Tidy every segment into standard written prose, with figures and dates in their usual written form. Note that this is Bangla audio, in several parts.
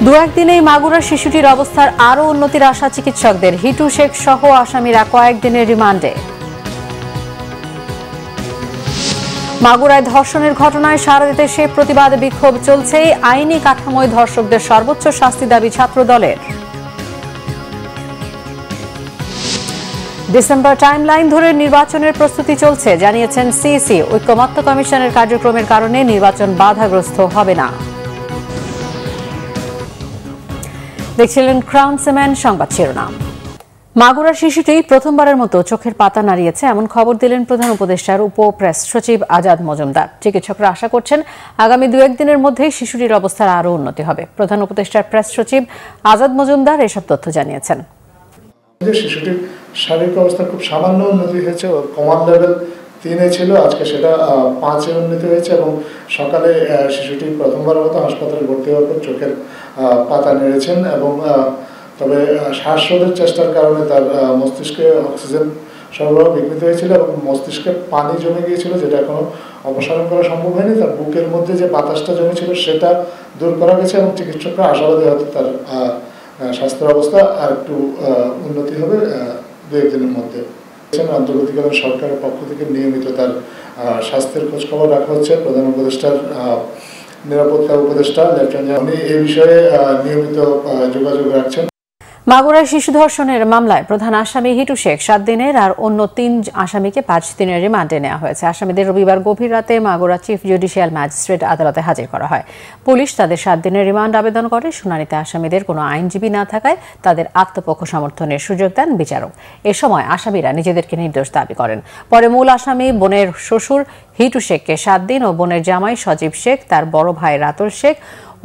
দু একদিনেই মাগুরার শিশুটির অবস্থার আরও উন্নতির আশা চিকিৎসকদের। হিটু শেখ সহ আসামিরা কয়েকদিনের রিমান্ডে। মাগুরায় ধর্ষণের ঘটনায় সারা দেশে প্রতিবাদ বিক্ষোভ চলছে। আইনি কাঠামোয় ধর্ষকদের সর্বোচ্চ শাস্তি দাবি ছাত্রদলের। ডিসেম্বর টাইমলাইন ধরে নির্বাচনের প্রস্তুতি চলছে, জানিয়েছেন সিইসি। ঐক্যমত্য কমিশনের কার্যক্রমের কারণে নির্বাচন বাধাগ্রস্ত হবে না। দেখছিলেন ক্রাউন সিমেন্ট সংবাদ শিরোনাম। মাগুরার শিশুটি প্রথমবারের মতো চোখের পাতা নাড়িয়েছে, এমন খবর দিলেন প্রধান উপদেষ্টার উপ প্রেস সচিব আজাদ মজুমদার। চিকিৎসকরা আশা করছেন আগামী দু একদিনের মধ্যেই শিশুটির অবস্থার আরও উন্নতি হবে। প্রধান উপদেষ্টার প্রেস সচিব আজাদ মজুমদার এসব তথ্য জানিয়েছেন। শিশুটির শারীরিক অবস্থা খুব সামান্য উন্নতি হয়েছে, কমান্ড লেভেল 3-এ ছিল, আজকে সেটা 5-এ উন্নতি হয়েছে এবং সকালে শিশুটি প্রথমবারের মতো হাসপাতালে ভর্তি হওয়ার পর চোখের পাতা নেড়েছেন এবং তবে শ্বাসরোধের চেষ্টার কারণে তার মস্তিষ্কে অক্সিজেন সরবরাহ বিঘ্নিত হয়েছিল এবং মস্তিষ্কে পানি জমে গিয়েছিল, যেটা এখনো অপসারণ করা সম্ভব হয়নি। তার বুকের মধ্যে যে বাতাসটা জমেছিল সেটা দূর করা গেছে এবং চিকিৎসকরা আশাবাদী হয়তো তার স্বাস্থ্যের অবস্থা আর একটু উন্নতি হবে দু একদিনের মধ্যে। অন্তর্বর্তীকালীন সরকারের পক্ষ থেকে নিয়মিত তার স্বাস্থ্যের খোঁজখবর রাখা হচ্ছে। প্রধান উপদেষ্টার নিরাপত্তা উপদেষ্টা লেফটেন্যান্ট উনি এই বিষয়ে নিয়মিত যোগাযোগ রাখছেন। মাগুরায় শিশু ধর্ষণের মামলায় প্রধান আসামি হিটু শেখ 7 দিনের আর অন্য 3 আসামিকে 5 দিনের রিমান্ডে নেওয়া হয়েছে। আসামিদের রবিবার গভীর রাতে মাগুরা চিফ জুডিশিয়াল ম্যাজিস্ট্রেট আদালতে হাজির করা হয়। পুলিশ তাদের 7 দিনের রিমান্ড আবেদন করে। শুনানিতে আসামিদের কোনো আইনজীবী না থাকায় তাদের আত্মপক্ষ সমর্থনের সুযোগ দেন বিচারক। এ সময় আসামিরা নিজেদেরকে নির্দোষ দাবি করেন। পরে মূল আসামি বোনের শ্বশুর হিটু শেখকে 7 দিন ও বোনের জামাই সজীব শেখ, তার বড় ভাই রাতুল শেখ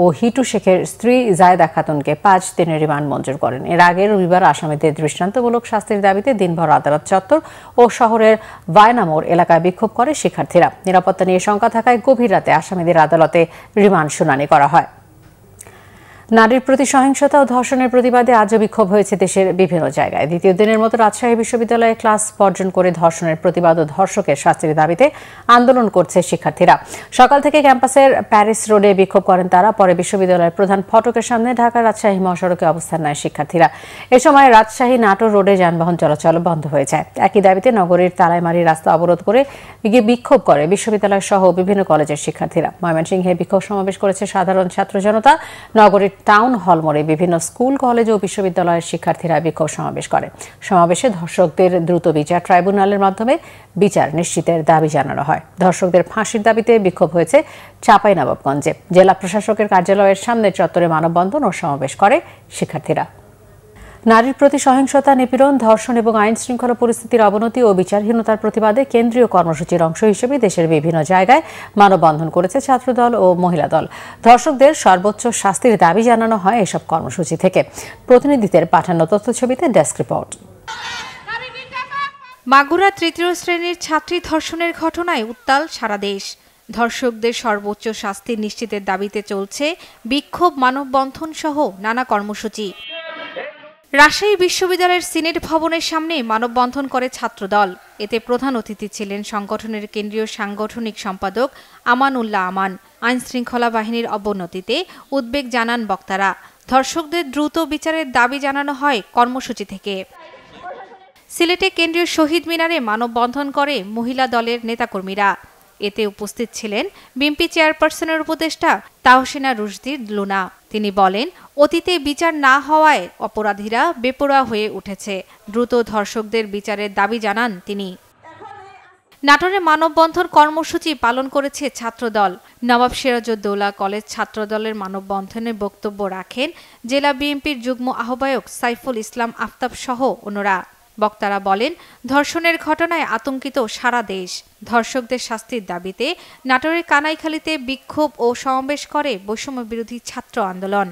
ও হিটু শেখের স্ত্রী জায়দা খাতুনকে 5 দিনের রিমান্ড মঞ্জুর করেন। এর আগে রবিবার আসামিদের দৃষ্টান্তমূলক শাস্তির দাবিতে দিনভর আদালত চত্বর ও শহরের ভায়নামোড় এলাকায় বিক্ষোভ করে শিক্ষার্থীরা। নিরাপত্তা নিয়ে শঙ্কা থাকায় গভীর রাতে আসামিদের আদালতে রিমান্ড শুনানি করা হয়। নারীর প্রতি সহিংসতা ও ধর্ষণের প্রতিবাদে আজও বিক্ষোভ হয়েছে দেশের বিভিন্ন জায়গায়। দ্বিতীয় দিনের মতো রাজশাহী বিশ্ববিদ্যালয়ে ক্লাস বর্জন করে ধর্ষণের প্রতিবাদ ও ধর্ষকের শাস্তির দাবিতে আন্দোলন করছে শিক্ষার্থীরা। সকাল থেকে ক্যাম্পাসের প্যারিস রোডে বিক্ষোভ করেন তারা। পরে বিশ্ববিদ্যালয়ের প্রধান ফটকের সামনে ঢাকা রাজশাহী মহাসড়কে অবস্থান নেয় শিক্ষার্থীরা। এ সময় রাজশাহী নাটোর রোডে যানবাহন চলাচল বন্ধ হয়ে যায়। একই দাবিতে নগরীর তালাইমারি রাস্তা অবরোধ করে বিক্ষোভ করে বিশ্ববিদ্যালয় সহ বিভিন্ন কলেজের শিক্ষার্থীরা। ময়মনসিংহে বিক্ষোভ সমাবেশ করেছে সাধারণ ছাত্র জনতা। নগরীর টাউন হল মোড়ে বিভিন্ন স্কুল, কলেজ ও বিশ্ববিদ্যালয়ের শিক্ষার্থীরা বিক্ষোভ সমাবেশ করে। সমাবেশে ধর্ষকদের দ্রুত বিচার ট্রাইব্যুনালের মাধ্যমে বিচার নিশ্চিতের দাবি জানানো হয়। ধর্ষকদের ফাঁসির দাবিতে বিক্ষোভ হয়েছে চাঁপাইনবাবগঞ্জে। জেলা প্রশাসকের কার্যালয়ের সামনে চত্বরে মানববন্ধন ও সমাবেশ করে শিক্ষার্থীরা। নারীর প্রতি সহিংসতা, নিপীড়ন, ধর্ষণ এবং আইন শৃঙ্খলা পরিস্থিতির অবনতি ও বিচারহীনতার প্রতিবাদে কেন্দ্রীয় কর্মসূচির অংশ হিসেবে দেশের বিভিন্ন জায়গায় মানববন্ধন করেছে ছাত্রদল ও মহিলা দল। ধর্ষকদের সর্বোচ্চ শাস্তির দাবি জানানো হয় এসব কর্মসূচি থেকে। প্রতিনিধিদের পাঠানো তথ্যছবিতে ডেস্ক রিপোর্ট। মাগুরা তৃতীয় শ্রেণীর ছাত্রী ধর্ষণের ঘটনায় উত্তাল সারা দেশ। ধর্ষকদের সর্বোচ্চ শাস্তি নিশ্চিতের দাবিতে চলছে বিক্ষোভ, মানববন্ধন সহ নানা কর্মসূচি। রাজশাহী বিশ্ববিদ্যালয়ের সিনেট ভবনের সামনে মানববন্ধন করে ছাত্রদল। এতে প্রধান অতিথি ছিলেন সংগঠনের কেন্দ্রীয় সাংগঠনিক সম্পাদক আমানুল্লাহ আমান। আইন শৃঙ্খলা বাহিনীর অবনতিতে উদ্বেগ জানান বক্তারা। ধর্ষকদের দ্রুত বিচারের দাবি জানানো হয় কর্মসূচি থেকে। সিলেটে কেন্দ্রীয় শহীদ মিনারে মানববন্ধন করে মহিলা দলের নেতাকর্মীরা। এতে উপস্থিত ছিলেন বিএনপি চেয়ারপারসনের উপদেষ্টা তাহসিনা রুশদী লুনা। তিনি বলেন, অতীতে বিচার না হওয়ায় অপরাধীরা বেপরোয়া হয়ে উঠেছে। দ্রুত ধর্ষকদের বিচারের দাবি জানান তিনি। নাটোরে মানববন্ধন কর্মসূচি পালন করেছে ছাত্রদল। নবাব সিরাজউদ্দৌলা কলেজ ছাত্রদলের মানববন্ধনে বক্তব্য রাখেন জেলা বিএনপির যুগ্ম আহ্বায়ক সাইফুল ইসলাম আফতাব সহ অন্যরা। বক্তারা বলেন, ধর্ষণের ঘটনায় আতঙ্কিত সারা দেশ। ধর্ষকদের শাস্তির দাবিতে নাটোরের কানাইখালীতে বিক্ষোভ ও সমাবেশ করে বৈষম্য বিরোধী ছাত্র আন্দোলন।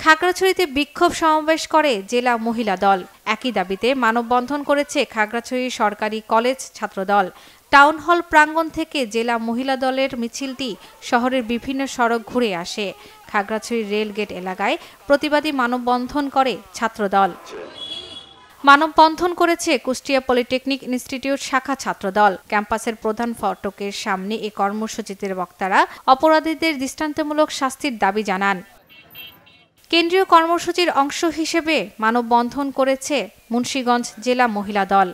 খাগড়াছড়িতে বিক্ষোভ সমাবেশ করে জেলা মহিলা দল। একই দাবিতে মানববন্ধন করেছে খাগড়াছড়ি সরকারি কলেজ ছাত্রদল। টাউন হল প্রাঙ্গণ থেকে জেলা মহিলা দলের মিছিলটি শহরের বিভিন্ন সড়ক ঘুরে আসে। খাগড়াছড়ি রেলগেট এলাকায় প্রতিবাদী মানববন্ধন করে ছাত্রদল। মানববন্ধন করেছে কুষ্টিয়া পলিটেকনিক ইনস্টিটিউট শাখা ছাত্রদল। ক্যাম্পাসের প্রধান ফটকের সামনে এই কর্মসূচিতে বক্তারা অপরাধীদের দৃষ্টান্তমূলক শাস্তির দাবি জানান। কেন্দ্রীয় কর্মসূচির অংশ হিসেবে মানববন্ধন করেছে মুন্সিগঞ্জ জেলা মহিলা দল।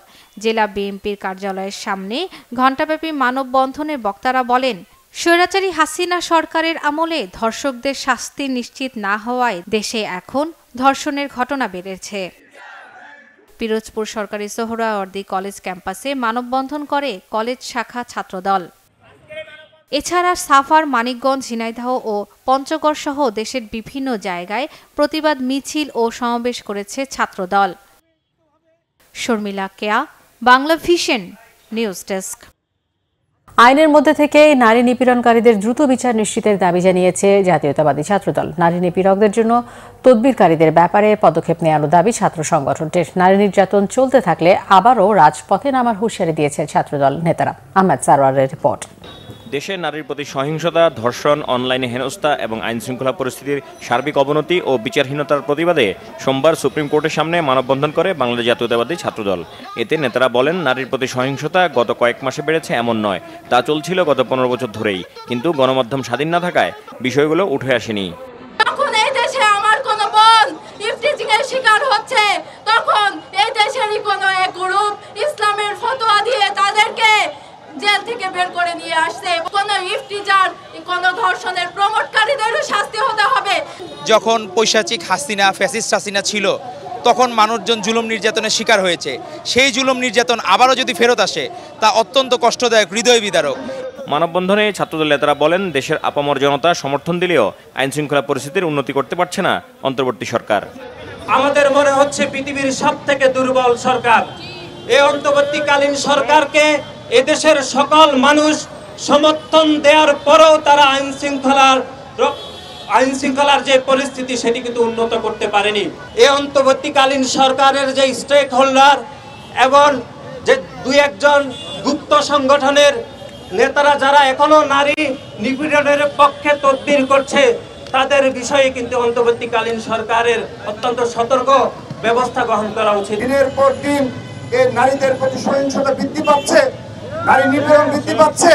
জেলা বিএনপির কার্যালয়ের সামনে ঘণ্টাব্যাপী মানববন্ধনে বক্তারা বলেন, স্বৈরাচারী হাসিনা সরকারের আমলে ধর্ষকদের শাস্তি নিশ্চিত না হওয়ায় দেশে এখন ধর্ষণের ঘটনা বেড়েছে। পিরোজপুর সরকারি সোহরাওয়ার্দী কলেজ ক্যাম্পাসে মানববন্ধন করে কলেজ শাখা ছাত্রদল। এছাড়া সাভার, মানিকগঞ্জ, ঝিনাইদহ ও পঞ্চগড় সহ দেশের বিভিন্ন জায়গায় প্রতিবাদ মিছিল ও সমাবেশ করেছে ছাত্রদল। শর্মিলা কেয়া, বাংলা ভিশন নিউজ ডেস্ক। আইনের মধ্যে থেকে নারী নিপীড়নকারীদের দ্রুত বিচার নিশ্চিতের দাবি জানিয়েছে জাতীয়তাবাদী ছাত্রদল। নারী নিপীড়কদের জন্য তদবিরকারীদের ব্যাপারে পদক্ষেপ নেওয়ার দাবি ছাত্র সংগঠনটির। নারী নির্যাতন চলতে থাকলে আবারও রাজপথে নামার হুঁশিয়ারি দিয়েছে ছাত্রদল নেতারা। আহমেদ সারওয়ারের রিপোর্ট। দেশে নারীর প্রতি সহিংসতা, ধর্ষণ, অনলাইনে হেনস্থা এবং আইনশৃঙ্খলা পরিস্থিতির সার্বিক অবনতি ও বিচারহীনতার প্রতিবাদে সোমবার সুপ্রিম কোর্টের সামনে মানববন্ধন করে বাংলাদেশ জাতীয়তাবাদী ছাত্রদল। এতে নেতারা বলেন, নারীর প্রতি সহিংসতা গত কয়েক মাসে বেড়েছে এমন নয়, তা চলছিল গত 15 বছর ধরেই, কিন্তু গণমাধ্যম স্বাধীন না থাকায় বিষয়গুলো উঠে আসেনি। তখন এই দেশে আমার কোনো বোন ইফটিজিংয়ের শিকার হচ্ছে, তখন এই দেশেরই কোনো এক গ্রুপ ইসলামের ফতোয়া দিয়ে তাদেরকে জেল থেকে বের করে নিয়ে আসছে। কোনো ইফতিজার, কোনো ধর্ষণের প্রমোটকারীদেরও শাস্তি হতে হবে। যখন পৈশাচিক হাসিনা, ফ্যাসিস্ট হাসিনা ছিল, তখন মানুষজন জুলুম নির্যাতনের শিকার হয়েছে। সেই জুলুম নির্যাতন আবারও যদি ফেরত আসে, তা অত্যন্ত কষ্টদায়ক, হৃদয় বিদারক। মানববন্ধনে ছাত্রদল নেতারা বলেন, দেশের আপামর জনতা সমর্থন দিলেও আইনশৃঙ্খলা পরিস্থিতির উন্নতি করতে পারছে না অন্তর্বর্তী সরকার। আমাদের মনে হচ্ছে পৃথিবীর সবথেকে দুর্বল সরকার। এই অন্তর্বর্তীকালীন সরকারকে এদেশের সকল মানুষ সমর্থন দেওয়ার পরেও তারা আইনশৃঙ্খলার যে পরিস্থিতি সেটি কিন্তু উন্নত করতে পারেনি। এই অন্তর্বর্তীকালীন সরকারের যে স্টেক হোল্ডার এবং যে 2-1 গুপ্ত সংগঠনের নেতারা যারা এখনো নারী নিপীড়নের পক্ষে তদবির করছে, তাদের বিষয়ে কিন্তু অন্তর্বর্তীকালীন সরকারের অত্যন্ত সতর্ক ব্যবস্থা গ্রহণ করা উচিত। দিনের পর দিন এই নারীদের প্রতি সহিংসতা বৃদ্ধি পাচ্ছে, নারী নিপীড়ন বৃদ্ধি পাচ্ছে,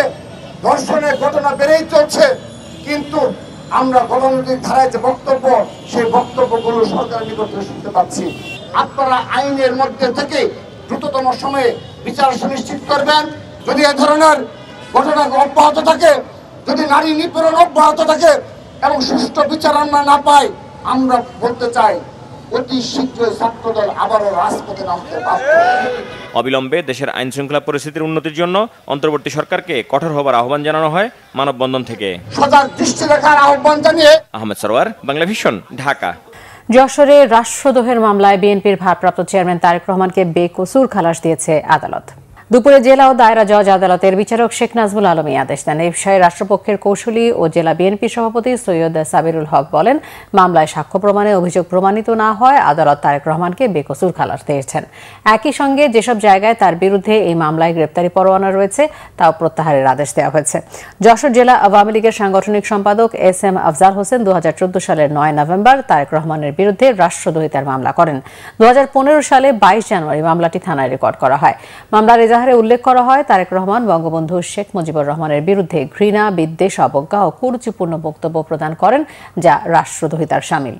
ধর্ষণের ঘটনা বেড়েই চলছে, কিন্তু আমরা গণতান্ত্রিক ধারায় যে বক্তব্য, সেই বক্তব্যগুলো সরকারের নিকট শুনতে পাচ্ছি। আপনারা আইনের মধ্যে থেকে দ্রুততম সময়ে বিচার সুনিশ্চিত করবেন। যদি এ ধরনের ঘটনা অব্যাহত থাকে, যদি নারী নিপীড়ন অব্যাহত থাকে এবং সুষ্ঠু বিচার আমরা না পাই, আমরা বলতে চাই অতি শীঘ্রই ছাত্রদল আবারও রাজপথে নামতে বাধ্য। অবিলম্বে দেশের আইন শৃঙ্খলা পরিস্থিতির উন্নতির জন্য অন্তর্বর্তী সরকারকে কঠোর হবার আহ্বান জানানো হয় মানববন্ধন থেকে। সজাগ দৃষ্টি রাখার আহ্বান জানিয়ে আহমেদ সরওয়ার, বাংলা ভিশন, ঢাকা। যশোরে রাষ্ট্রদ্রোহের মামলায় বিএনপির ভারপ্রাপ্ত চেয়ারম্যান তারেক রহমানকে বেকসুর খালাস দিয়েছে আদালত। দুপুরে জেলা ও দায়রা জজ আদালতের বিচারক শেখ নাজমুল আলম আদেশ দেন। এই বিষয়ে রাষ্ট্রপক্ষের কৌশলী ও জেলা বিএনপি সভাপতি সৈয়দ সাবিরুল হক বলেন, মামলায় সাক্ষ্য প্রমাণে অভিযোগ প্রমাণিত না হয় আদালত তারেক রহমানকে বেকসুর খালাস দিয়েছেন। একই সঙ্গে যেসব জায়গায় তার বিরুদ্ধে এই মামলায় গ্রেপ্তারি পরোয়ানা রয়েছে তাও প্রত্যাহারের আদেশ দেওয়া হয়েছে। যশোর জেলা আওয়ামী লীগের সাংগঠনিক সম্পাদক SM আফজাল হোসেন 2014 সালের 9 নভেম্বর তারেক রহমানের বিরুদ্ধে রাষ্ট্রদ্রোহিতার মামলা করেন। 2015 সালে 22 জানুয়ারি মামলাটি থানায় রেকর্ড করা হয়। মামলার এজাহারে উল্লেখ করা হয়, তারেক রহমান বঙ্গবন্ধু শেখ মুজিবুর রহমানের বিরুদ্ধে ঘৃণা, বিদ্বেষ, অবজ্ঞা ও কুরুচিপূর্ণ বক্তব্য প্রদান করেন, যা রাষ্ট্রদ্রোহিতার শামিল।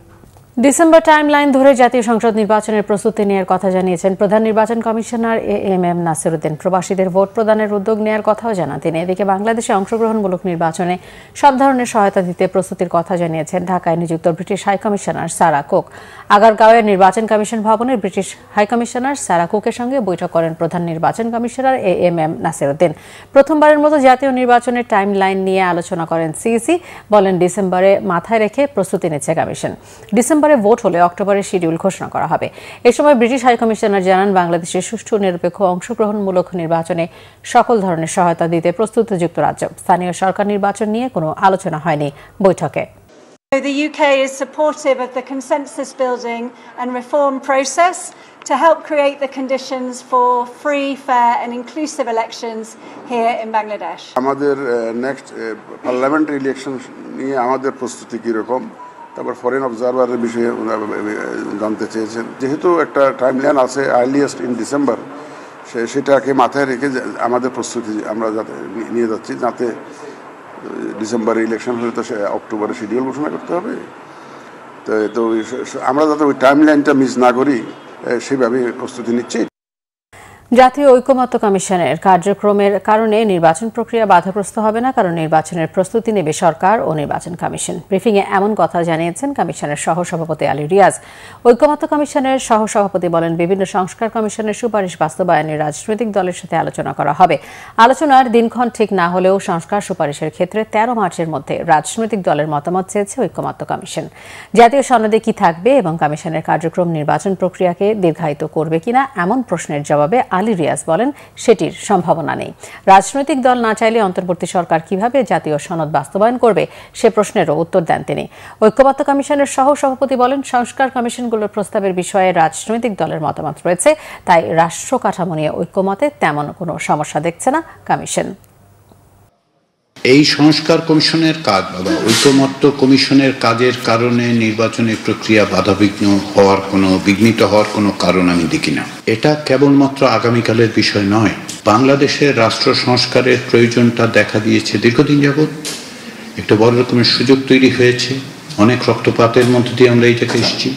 ডিসেম্বর টাইমলাইন ধরে জাতীয় সংসদ নির্বাচনের প্রস্তুতি নেওয়ার কথা জানিয়েছেন প্রধান নির্বাচন কমিশনার AM নাসিরউদ্দিন। প্রবাসীদের ভোট প্রদানের উদ্যোগ নেওয়ার কথাও জানান তিনি। এদিকে বাংলাদেশে অংশগ্রহণমূলক নির্বাচনে সব ধরনের সহায়তা দিতে প্রস্তুতির কথা জানিয়েছেন ঢাকায় নিযুক্ত ব্রিটিশ হাইকমিশনার সারা কুক। আগারগাঁওয়ের নির্বাচন কমিশন ভবনে ব্রিটিশ হাইকমিশনার সারা কুকের সঙ্গে বৈঠক করেন প্রধান নির্বাচন কমিশনার AM নাসিরউদ্দিন। প্রথমবারের মতো জাতীয় নির্বাচনের টাইমলাইন নিয়ে আলোচনা করেন সিইসি। বলেন, ডিসেম্বরে মাথায় রেখে প্রস্তুতি নিচ্ছে কমিশন। ডিসেম্বরে ভোট হলে অক্টোবরের শিডিউল ঘোষণা করা হবে। এ সময় ব্রিটিশ হাইকমিশনার জানান, বাংলাদেশের সুষ্ঠু, নিরপেক্ষ, অংশগ্রহণমূলক নির্বাচনে সকল ধরনের সহায়তা দিতে প্রস্তুত যুক্তরাজ্য। স্থানীয় সরকার নির্বাচন নিয়ে কোনো আলোচনা হয়নি বৈঠকে। The UK is supportive of the consensus building and reform process to help create the conditions for free, fair and inclusive elections here in Bangladesh. আমাদের নেক্সট পার্লামেন্টারি ইলেকশন নিয়ে আমাদের প্রস্তুতি কি রকম, তারপর ফরেন অবজারভারের বিষয়ে জানতে চেয়েছেন। যেহেতু একটা টাইমলাইন আছে আর্লিয়েস্ট ইন ডিসেম্বর, সেটাকে মাথায় রেখে আমাদের প্রস্তুতি আমরা যাতে নিয়ে যাচ্ছি, যাতে ডিসেম্বরে ইলেকশন হলে তো অক্টোবরে শিডিউল ঘোষণা করতে হবে। তো আমরা যাতে ওই টাইম লাইনটা মিস না করি সেভাবে প্রস্তুতি নিচ্ছি। জাতীয় ঐকমত্য কমিশনের কার্যক্রমের কারণে নির্বাচন প্রক্রিয়া বাধাগ্রস্ত হবে না, কারণ নির্বাচনের প্রস্তুতি নেবে সরকার ও নির্বাচন কমিশন। ব্রিফিংয়ে এমন কথা জানিয়েছেন কমিশনের সহসভাপতি আলী রিয়াজ। ঐকমত্য কমিশনের সহসভাপতি বলেন, বিভিন্ন সংস্কার কমিশনের সুপারিশ বাস্তবায়নে রাজনৈতিক দলের সাথে আলোচনা করা হবে। আলোচনার দিনক্ষণ ঠিক না হলেও সংস্কার সুপারিশের ক্ষেত্রে 13 মার্চের মধ্যে রাজনৈতিক দলের মতামত চেয়েছে ঐকমত্য কমিশন। জাতীয় সনদে কি থাকবে এবং কমিশনের কার্যক্রম নির্বাচন প্রক্রিয়াকে দীর্ঘায়িত করবে কিনা এমন প্রশ্নের জবাবে আলী রিয়াজ বলেন, সেটির সম্ভাবনা নেই। রাজনৈতিক দল না চাইলে অন্তর্বর্তী সরকার কিভাবে জাতীয় সনদ বাস্তবায়ন করবে সে প্রশ্নেরও উত্তর দেন তিনি। ঐক্যমত্য কমিশনের সহ সভাপতি বলেন, সংস্কার কমিশনগুলোর প্রস্তাবের বিষয়ে রাজনৈতিক দলের মতামত রয়েছে, তাই রাষ্ট্র কাঠামো নিয়ে ঐক্যমতে তেমন কোনো সমস্যা দেখছে না কমিশন। এই সংস্কার কমিশনের কাজ বা ঐকমত্য কমিশনের কাজের কারণে নির্বাচনের প্রক্রিয়া বিঘ্নিত হওয়ার কোনো কারণ আমি দেখি না। এটা কেবলমাত্র আগামীকালের বিষয় নয়। বাংলাদেশের রাষ্ট্র সংস্কারের প্রয়োজনটা দেখা দিয়েছে দীর্ঘদিন যাবৎ। একটা বড় রকমের সুযোগ তৈরি হয়েছে, অনেক রক্তপাতের মধ্য দিয়ে আমরা এই জায়গায় এসেছি,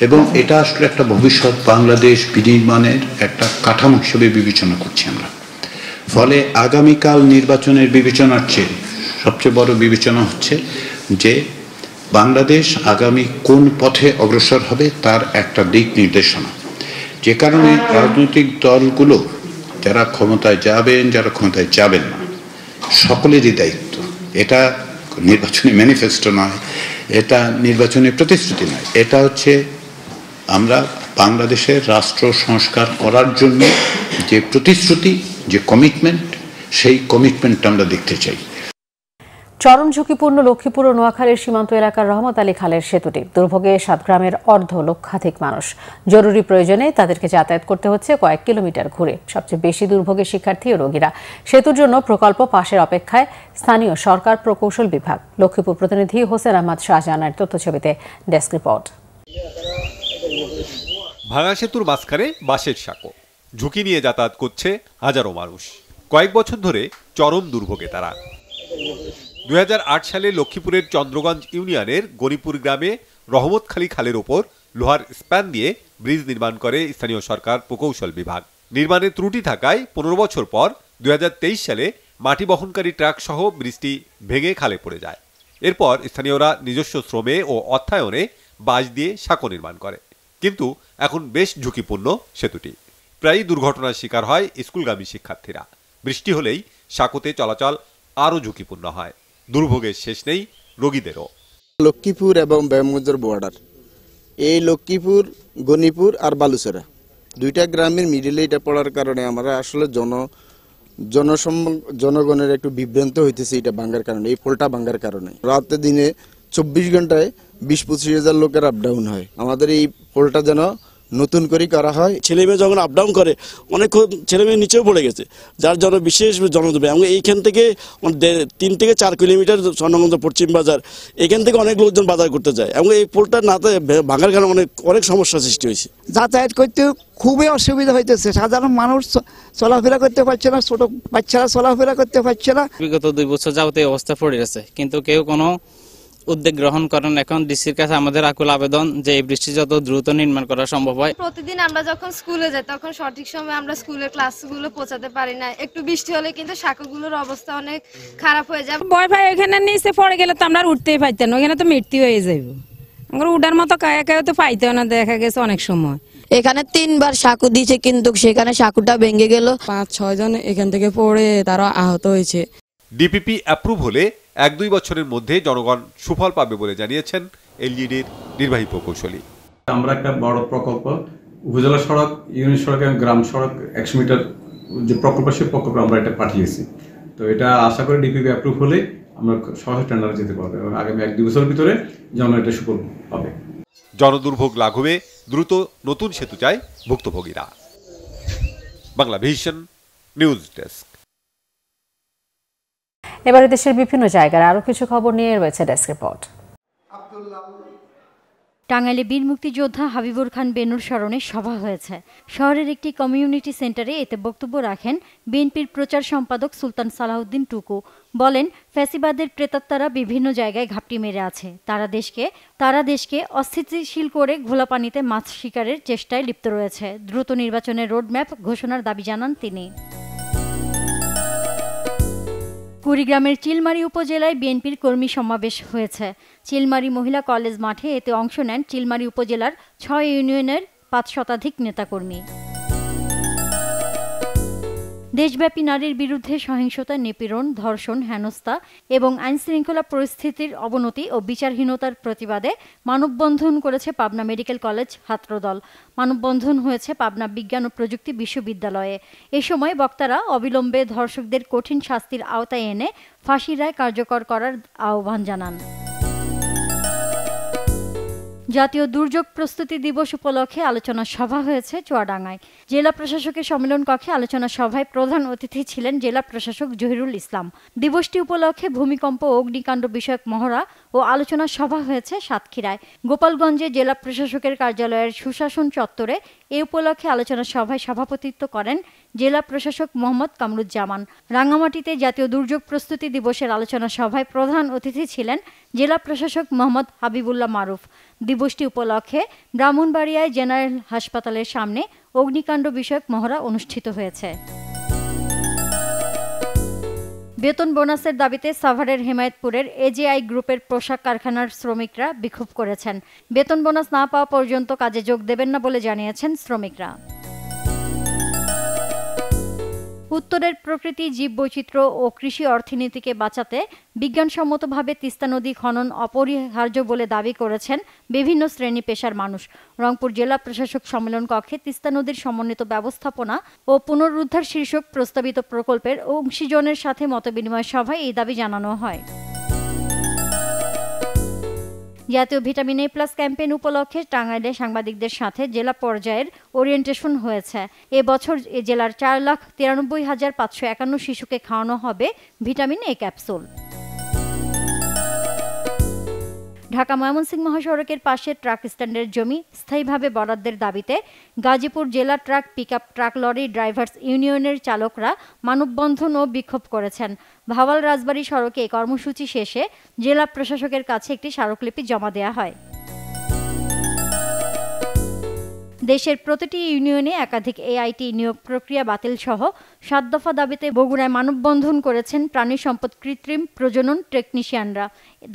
এবং এটা আসলে একটা ভবিষ্যৎ বাংলাদেশ বিনির্মাণের একটা কাঠামো হিসেবে বিবেচনা করছি আমরা। ফলে আগামীকাল নির্বাচনের বিবেচনার চেয়ে সবচেয়ে বড় বিবেচনা হচ্ছে যে বাংলাদেশ আগামী কোন পথে অগ্রসর হবে তার একটা দিক নির্দেশনা। যে কারণে রাজনৈতিক দলগুলো যারা ক্ষমতায় যাবেন, যারা ক্ষমতায় যাবেন না, সকলেরই দায়িত্ব। এটা নির্বাচনী ম্যানিফেস্টো নয়, এটা নির্বাচনী প্রতিশ্রুতি নয়, এটা হচ্ছে আমরা বাংলাদেশের রাষ্ট্র সংস্কার করার জন্য যে প্রতিশ্রুতি, যে কমিটমেন্ট, সেই কমিটমেন্টটা আমরা দেখতে চাই। চরম ঝুঁকিপূর্ণ লক্ষ্মীপুর ও নোয়াখালীর সীমান্ত এলাকার রহমত আলী খালের সেতুটি দুর্ভোগে 7 গ্রামের লক্ষাধিক মানুষ। জরুরি প্রয়োজনে তাদেরকে যাতায়াত করতে হচ্ছে কয়েক কিলোমিটার ঘুরে। সবচেয়ে বেশি দুর্ভোগে শিক্ষার্থী ও রোগীরা। সেতুর জন্য প্রকল্প পাশের অপেক্ষায় স্থানীয় সরকার প্রকৌশল বিভাগ। লক্ষ্মীপুর প্রতিনিধি হোসেন আহমদ শাহজাহানের তথ্যছবিতে ডেস্ক রিপোর্ট। ভাঙা সেতুর মাঝখানে বাঁশের সাঁকো, ঝুঁকি নিয়ে যাতায়াত করছে হাজারো মানুষ। কয়েক বছর ধরে চরম দুর্ভোগে তারা। 2008 সালে লক্ষ্মীপুরের চন্দ্রগঞ্জ ইউনিয়নের গনিপুর গ্রামে রহমতখালী খালের ওপর লোহার স্প্যান দিয়ে ব্রিজ নির্মাণ করে স্থানীয় সরকার প্রকৌশল বিভাগ। নির্মাণের ত্রুটি থাকায় 15 বছর পর 2023 সালে মাটি বহনকারী ট্রাক সহ ব্রিজটি ভেঙে খালে পড়ে যায়। এরপর স্থানীয়রা নিজস্ব শ্রমে ও অর্থায়নে বাঁশ দিয়ে সাঁকো নির্মাণ করে। কিন্তু এখন বেশ ঝুঁকিপূর্ণ সেতুটি। প্রায়ই দুর্ঘটনার শিকার হয় স্কুলগামী শিক্ষার্থীরা। বৃষ্টি হলেই সাঁকোতে চলাচল আরও ঝুঁকিপূর্ণ হয়। দুর্ভোগের শেষ নেই রোগীদেরও। লক্ষ্মীপুর এবং ব্যায়ামগঞ্জের বর্ডার, এই লক্ষ্মীপুর, গনিপুর আর বালুচরা দুইটা গ্রামের মিডিলে এটা পড়ার কারণে আমরা আসলে জনগণের একটু বিভ্রান্ত হইতেছে এটা ভাঙ্গার কারণে, এই পোলটা ভাঙ্গার কারণে। রাতে দিনে 24 ঘন্টায় 20-25 হাজার লোকের আপ ডাউন হয়। আমাদের এই পোলটা যেন নতুন করে করা হয়। ছেলে মেয়ে যখন আপ ডাউন করে অনেক ছেলে মেয়ে নিচেও পড়ে গেছে, যার জন্য বিশেষ জনদুর্ভোগ। এবং এইখান থেকে 3 থেকে 4 কিলোমিটার স্বর্ণগঞ্জ পশ্চিম বাজার, এখান থেকে অনেক লোকজন বাজার করতে যায় এবং এই পোলটা না ভাঙার কারণে অনেক সমস্যার সৃষ্টি হয়েছে। যাতায়াত করতে খুবই অসুবিধা হইতেছে, সাধারণ মানুষ চলাফেরা করতে পারছে না, ছোট বাচ্চারা চলাফেরা করতে পারছে না। বিগত 2 বছর যাবত এই অবস্থা পড়ে আছে, কিন্তু কেউ কোনো উদ্যোগ গ্রহণ করেন। এখন ডিসির কাছে আমাদের আকুল আবেদন যে এই বৃষ্টি যত দ্রুত নির্মাণ করা সম্ভব হয়। প্রতিদিন আমরা যখন স্কুলে যাই তখন সঠিক সময়ে আমরা স্কুলের ক্লাসগুলো পৌঁছাতে পারি না। একটু বৃষ্টি হলে কিন্তু শাখাগুলোর অবস্থা অনেক খারাপ হয়ে যায়। ভয় ভাই এখানে নিচে পড়ে গেলে তো আমরা উঠতেই পাইতাম না, ওখানে তো মৃত্যু হয়ে যাইব। আমরা উঠার মতো কায়া তো পাইতেও না, দেখা গেছে অনেক সময়। এখানে 3বার সাঁকু দিয়েছে, কিন্তু সেখানে সাঁকুটা ভেঙে গেল। 5-6 জন এখান থেকে পড়ে তারা আহত হয়েছে। ডিপিপি অ্যাপ্রুভ হলে 1-2 বছরের মধ্যে জনগণ সুফল পাবে বলে জানিয়েছেন এলজিডির নির্বাহী প্রকৌশলী। আমরা একটা বড় প্রকল্প, উপজেলা সড়ক, ইউনিট সড়ক এবং গ্রাম সড়ক 100 মিটার যে প্রকল্প, সেই প্রকল্প আমরা এটা পাঠিয়েছি। তো এটা আশা করি ডিপিপি অ্যাপ্রুভ হলে আমরা সহজ টেন্ডারে যেতে পারবো এবং আগামী 1-2 বছরের ভিতরে যেন এটা সুফল পাবে। জনদুর্ভোগ লাঘবে দ্রুত নতুন সেতু চায় ভুক্তভোগীরা। Bangla Vision news desk. এবারে দেশের বিভিন্ন জায়গার আরো কিছু খবর নিয়ে রয়েছে ডেস্ক রিপোর্ট। টাঙ্গাইলে বীর মুক্তিযোদ্ধা হাবিবুর খান বেনুর স্মরণে সভা হয়েছে। শহরের একটি কমিউনিটি সেন্টারে এতে বক্তব্য রাখেন বিএনপির প্রচার সম্পাদক সুলতান সালাউদ্দিন টুকু। বলেন, ফ্যাসিবাদের প্রেতাত্মারা বিভিন্ন জায়গায় ঘাপটি মেরে আছে। তারা দেশকে অস্থিতিশীল করে ঘোলা পানিতে মাছ শিকারের চেষ্টায় লিপ্ত রয়েছে। দ্রুত নির্বাচনের রোডম্যাপ ঘোষণার দাবি জানান তিনি। কুড়িগ্রামের চিলমারী উপজেলায় বিএনপির কর্মী সমাবেশ হয়েছে। চিলমারী মহিলা কলেজ মাঠে এতে অংশ নেন চিলমারী উপজেলার ৬ ইউনিয়নের ৫ শতাধিক নেতাকর্মী। দেশব্যাপী নারীর বিরুদ্ধে সহিংসতা, নিপীড়ন, ধর্ষণ, হেনস্থা এবং আইনশৃঙ্খলা পরিস্থিতির অবনতি ও বিচারহীনতার প্রতিবাদে মানববন্ধন করেছে পাবনা মেডিকেল কলেজ ছাত্রদল। মানববন্ধন হয়েছে পাবনা বিজ্ঞান ও প্রযুক্তি বিশ্ববিদ্যালয়ে। এ সময় বক্তারা অবিলম্বে ধর্ষকদের কঠিন শাস্তির আওতায় এনে ফাঁসির রায় কার্যকর করার আহ্বান জানান। জাতীয় দুর্যোগ প্রস্তুতি দিবস উপলক্ষে আলোচনা সভা হয়েছে চুয়াডাঙ্গায়। জেলা প্রশাসকের সম্মেলন কক্ষে আলোচনা সভায় প্রধান অতিথি ছিলেন জেলা প্রশাসক জহিরুল ইসলাম। দিবসটি উপলক্ষে ভূমিকম্প ও অগ্নিকাণ্ড বিষয়ক মহড়া ও আলোচনা সভা হয়েছে সাতক্ষীরায়। গোপালগঞ্জে জেলা প্রশাসকের কার্যালয়ের সুশাসন চত্বরে এ উপলক্ষে আলোচনা সভায় সভাপতিত্ব করেন জেলা প্রশাসক মোহাম্মদ কামরুজ্জামান। রাঙ্গামাটিতে জাতীয় দুর্যোগ প্রস্তুতি দিবসের আলোচনা সভায় প্রধান অতিথি ছিলেন জেলা প্রশাসক মোহাম্মদ হাবিবুল্লাহ মারুফ। দিবসটি উপলক্ষে ব্রাহ্মণবাড়িয়ায় জেনারেল হাসপাতালের সামনে অগ্নিকাণ্ড বিষয়ক মহড়া অনুষ্ঠিত হয়েছে। বেতন বোনাসের দাবিতে সাভারের হেমায়েতপুরের এজেআই গ্রুপের পোশাক কারখানার শ্রমিকরা বিক্ষোভ করেছেন। বেতন বোনাস না পাওয়া পর্যন্ত কাজে যোগ দেবেন না বলে জানিয়েছেন শ্রমিকরা। উত্তরের প্রকৃতি, জীববৈচিত্র্য ও কৃষি অর্থনীতিকে বাঁচাতে বিজ্ঞানসম্মতভাবে তিস্তা নদী খনন অপরিহার্য বলে দাবি করেছেন বিভিন্ন শ্রেণী পেশার মানুষ। রংপুর জেলা প্রশাসক সম্মেলন কক্ষে তিস্তা নদীর সমন্বিত ব্যবস্থাপনা ও পুনরুদ্ধার শীর্ষক প্রস্তাবিত প্রকল্পের অংশীজনের সাথে মতবিনিময় সভায় এই দাবি জানানো হয়। জাতীয় ভিটামিন A+ ক্যাম্পেইন উপলক্ষে টাঙ্গাইলে সাংবাদিকদের সাথে জেলা পর্যায়ের ওরিয়েন্টেশন হয়েছে। এবছর জেলার 4,93,551 শিশুকে খাওয়ানো হবে vitamin A capsule. Dhaka Mymensingh মহাসড়কের পাশে ট্রাক স্ট্যান্ডের জমি স্থায়ীভাবে বরাদ্দের দাবিতে গাজীপুর জেলা truck, pickup truck, lorry drivers ইউনিয়নের চালকরা মানববন্ধন ও বিক্ষোভ করেছেন। ভাওয়াল রাজবাড়ী সড়কে এই কর্মসূচি শেষে জেলা প্রশাসকের কাছে একটি স্মারকলিপি জমা দেওয়া হয়। দেশের প্রতিটি ইউনিয়নে একাধিক AIT নিয়োগ প্রক্রিয়া বাতিল সহ 7 দফা দাবিতে বগুড়ায় মানববন্ধন করেছেন প্রাণী সম্পদ কৃত্রিম প্রজনন টেকনিশিয়ানরা।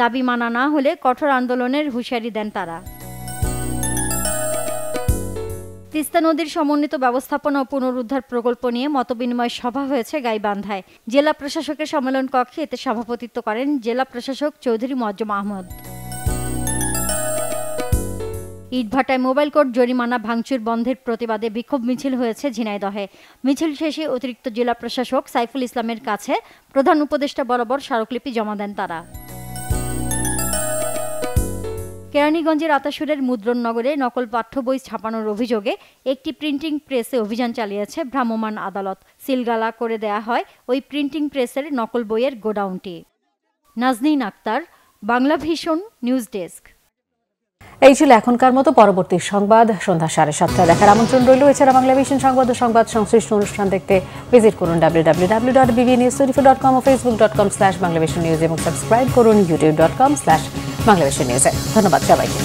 দাবি মানা না হলে কঠোর আন্দোলনের হুঁশিয়ারি দেন তারা। তিস্তা নদীর সমন্বিত ব্যবস্থাপনা ও পুনরুদ্ধার প্রকল্প নিয়ে মতবিনিময় সভা হয়েছে গাইবান্ধায়। জেলা প্রশাসকের সম্মেলন কক্ষে এতে সভাপতিত্ব করেন জেলা প্রশাসক চৌধুরী মোয়াজ্জেম আহমদ। ইটভাটায় মোবাইল কোর্ট জরিমানা ভাঙচুর বন্ধের প্রতিবাদে বিক্ষোভ মিছিল হয়েছে ঝিনাইদহে। মিছিল শেষে অতিরিক্ত জেলা প্রশাসক সাইফুল ইসলামের কাছে প্রধান উপদেষ্টা বরাবর স্মারকলিপি জমা দেন তারা। কেরানীগঞ্জের আতাসুরের মুদ্রণনগরে নকল পাঠ্য বই ছাপানোর অভিযোগে একটি প্রিন্টিং প্রেসে অভিযান চালিয়েছে ভ্রাম্যমাণ আদালত। সিলগালা করে দেয়া হয় ওই প্রিন্টিং প্রেসের নকল বইয়ের গোডাউনটি। Nazneen Akhtar, Bangla Vision news desk. এই ছিল এখনকার মতো। পরবর্তী সংবাদ সন্ধ্যা 7:30 দেখার আমন্ত্রণ রইল। এছাড়া বাংলা ভিশন সংবাদ ও সংবাদ সংশ্লিষ্ট অনুষ্ঠান দেখতে ভিজিট করুন www.bbnews24.com ও facebook.com/banglavisionnews এবং সাবস্ক্রাইব করুন youtube.com/banglavisionnews। ধন্যবাদ সবাইকে।